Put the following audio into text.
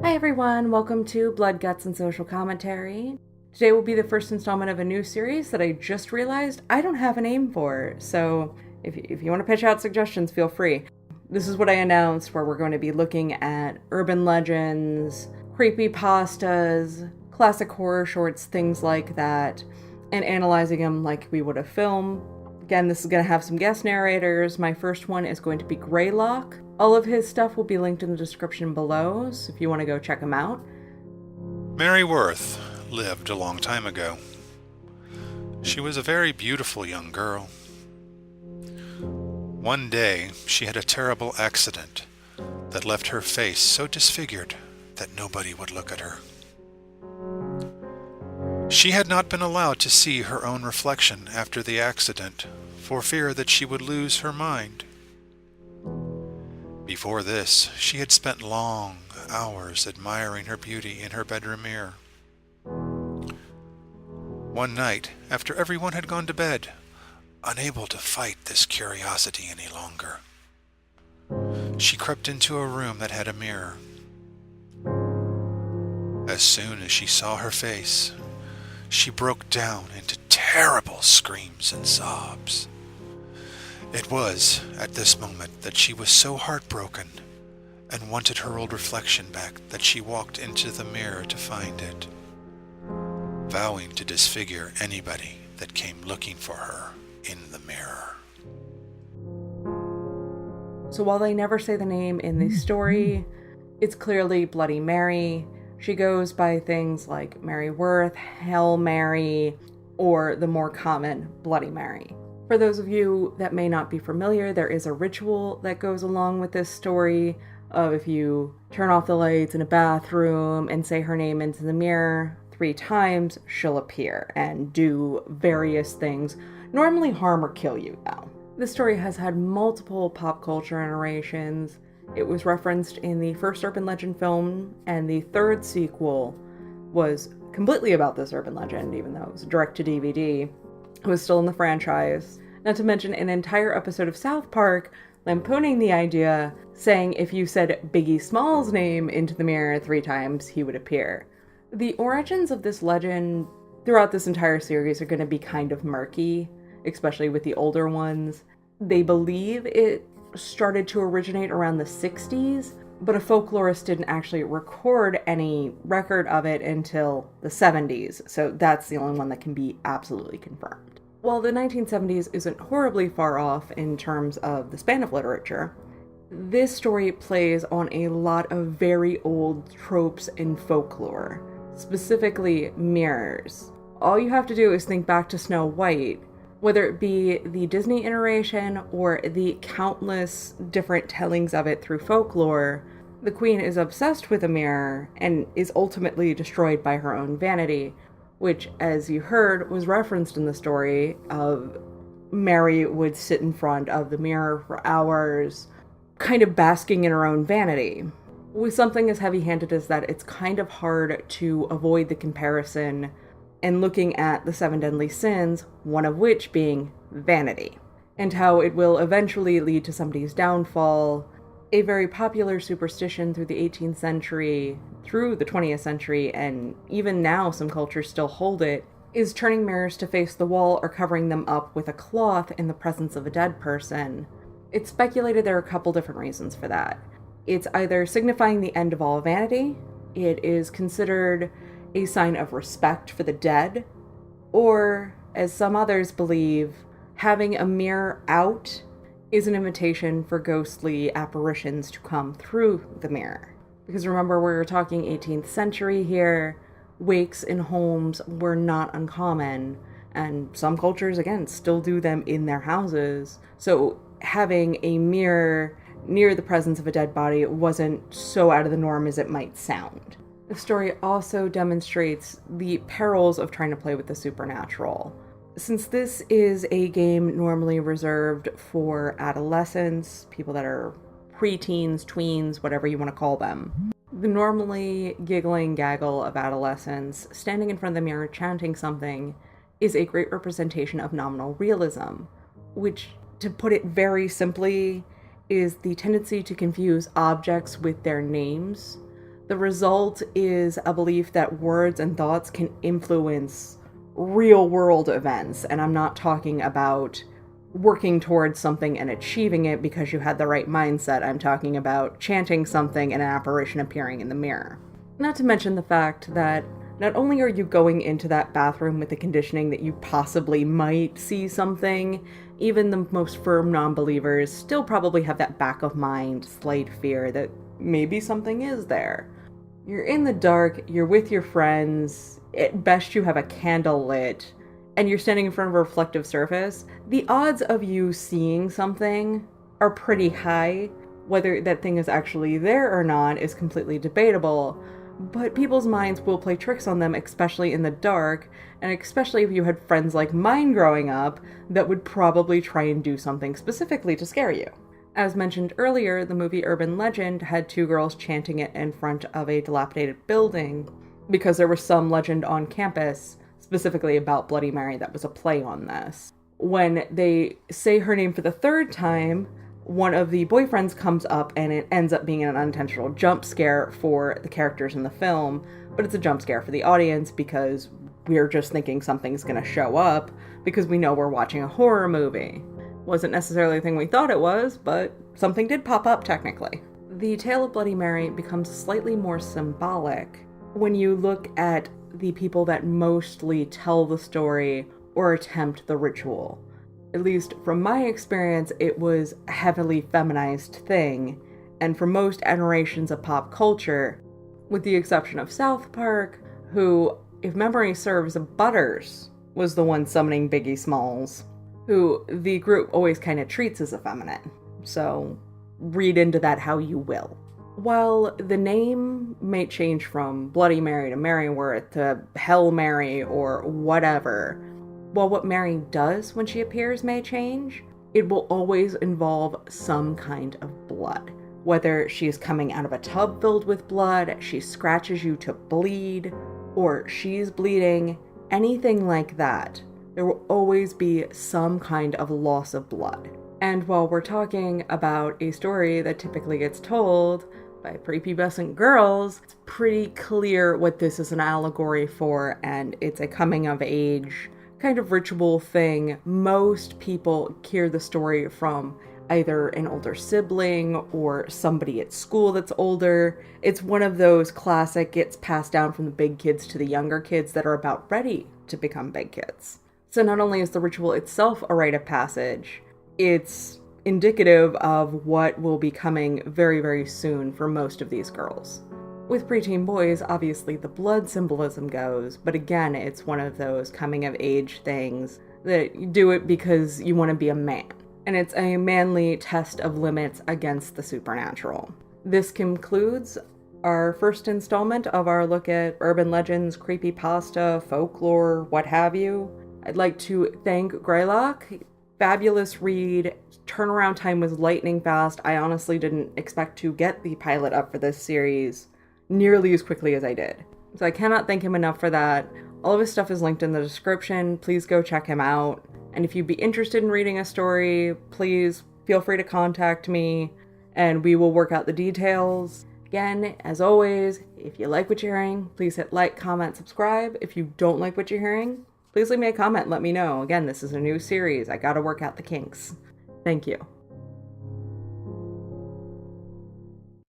Hi everyone, welcome to Blood, Guts, and Social Commentary. Today will be the first installment of a new series that I just realized I don't have a name for, so if you want to pitch out suggestions, feel free. This is what I announced, where we're going to be looking at urban legends, creepypastas, classic horror shorts, things like that, and analyzing them like we would a film. Again, this is going to have some guest narrators. My first one is going to be GreyLocke. All of his stuff will be linked in the description below, so if you want to go check him out. Mary Worth lived a long time ago. She was a very beautiful young girl. One day, she had a terrible accident that left her face so disfigured that nobody would look at her. She had not been allowed to see her own reflection after the accident, for fear that she would lose her mind. Before this, she had spent long hours admiring her beauty in her bedroom mirror. One night, after everyone had gone to bed, unable to fight this curiosity any longer, she crept into a room that had a mirror. As soon as she saw her face, she broke down into terrible screams and sobs. It was at this moment that she was so heartbroken and wanted her old reflection back that she walked into the mirror to find it, vowing to disfigure anybody that came looking for her in the mirror. So while they never say the name in the story, it's clearly Bloody Mary. She goes by things like Mary Worth, Hail Mary, or the more common Bloody Mary. For those of you that may not be familiar, there is a ritual that goes along with this story of if you turn off the lights in a bathroom and say her name into the mirror 3 times, she'll appear and do various things, normally harm or kill you though. This story has had multiple pop culture iterations. It was referenced in the first urban legend film, and the third sequel was completely about this urban legend, even though it was direct to DVD. It was still in the franchise. Not to mention an entire episode of South Park lampooning the idea, saying if you said Biggie Smalls' name into the mirror 3 times, he would appear. The origins of this legend throughout this entire series are going to be kind of murky, especially with the older ones. They believe it started to originate around the 60s, but a folklorist didn't actually record any record of it until the 70s, so that's the only one that can be absolutely confirmed. While the 1970s isn't horribly far off in terms of the span of literature, this story plays on a lot of very old tropes in folklore, specifically mirrors. All you have to do is think back to Snow White, whether it be the Disney iteration or the countless different tellings of it through folklore. The queen is obsessed with a mirror and is ultimately destroyed by her own vanity, which, as you heard, was referenced in the story of Mary would sit in front of the mirror for hours, kind of basking in her own vanity. With something as heavy-handed as that, it's kind of hard to avoid the comparison and looking at the 7 deadly sins, one of which being vanity, and how it will eventually lead to somebody's downfall. A very popular superstition through the 18th century, through the 20th century, and even now some cultures still hold it, is turning mirrors to face the wall or covering them up with a cloth in the presence of a dead person. It's speculated there are a couple different reasons for that. It's either signifying the end of all vanity, it is considered a sign of respect for the dead, or, as some others believe, having a mirror out is an invitation for ghostly apparitions to come through the mirror. Because remember, we're talking 18th century here, wakes in homes were not uncommon, and some cultures, again, still do them in their houses. So having a mirror near the presence of a dead body wasn't so out of the norm as it might sound. The story also demonstrates the perils of trying to play with the supernatural. Since this is a game normally reserved for adolescents, people that are preteens, tweens, whatever you want to call them, the normally giggling gaggle of adolescents standing in front of the mirror chanting something is a great representation of nominal realism, which, to put it very simply, is the tendency to confuse objects with their names The result is a belief that words and thoughts can influence real world events, and I'm not talking about working towards something and achieving it because you had the right mindset. I'm talking about chanting something and an apparition appearing in the mirror. Not to mention the fact that not only are you going into that bathroom with the conditioning that you possibly might see something, even the most firm non-believers still probably have that back of mind slight fear that maybe something is there. You're in the dark, you're with your friends, at best you have a candle lit, and you're standing in front of a reflective surface. The odds of you seeing something are pretty high. Whether that thing is actually there or not is completely debatable, but people's minds will play tricks on them, especially in the dark, and especially if you had friends like mine growing up that would probably try and do something specifically to scare you. As mentioned earlier, the movie Urban Legend had two girls chanting it in front of a dilapidated building because there was some legend on campus specifically about Bloody Mary that was a play on this. When they say her name for the third time, one of the boyfriends comes up and it ends up being an unintentional jump scare for the characters in the film, but it's a jump scare for the audience because we're just thinking something's gonna show up because we know we're watching a horror movie. Wasn't necessarily the thing we thought it was, but something did pop up technically. The tale of Bloody Mary becomes slightly more symbolic when you look at the people that mostly tell the story or attempt the ritual. At least from my experience, it was a heavily feminized thing, and for most generations of pop culture, with the exception of South Park, who, if memory serves, Butters was the one summoning Biggie Smalls, who the group always kind of treats as effeminate. So read into that how you will. While the name may change from Bloody Mary to Maryworth to Hell Mary or whatever, while what Mary does when she appears may change, it will always involve some kind of blood. Whether she's coming out of a tub filled with blood, she scratches you to bleed, or she's bleeding, anything like that, there will always be some kind of loss of blood. And while we're talking about a story that typipally gets told by prepubescent girls, it's pretty clear what this is an allegory for, and it's a coming of age kind of ritual thing. Most people hear the story from either an older sibling or somebody at school that's older. It's one of those classic gets passed down from the big kids to the younger kids that are about ready to become big kids. So not only is the ritual itself a rite of passage, it's indicative of what will be coming very, very soon for most of these girls. With preteen boys, obviously the blood symbolism goes, but again, it's one of those coming of age things that you do it because you want to be a man. And it's a manly test of limits against the supernatural. This concludes our first installment of our look at urban legends, creepypasta, folklore, what have you. I'd like to thank GreyLocke. Fabulous read. Turnaround time was lightning fast. I honestly didn't expect to get the pilot up for this series nearly as quickly as I did. So I cannot thank him enough for that. All of his stuff is linked in the description. Please go check him out. And if you'd be interested in reading a story, please feel free to contact me and we will work out the details. Again, as always, if you like what you're hearing, please hit like, comment, subscribe. If you don't like what you're hearing, please leave me a comment, let me know. Again, this is a new series. I gotta work out the kinks. Thank you.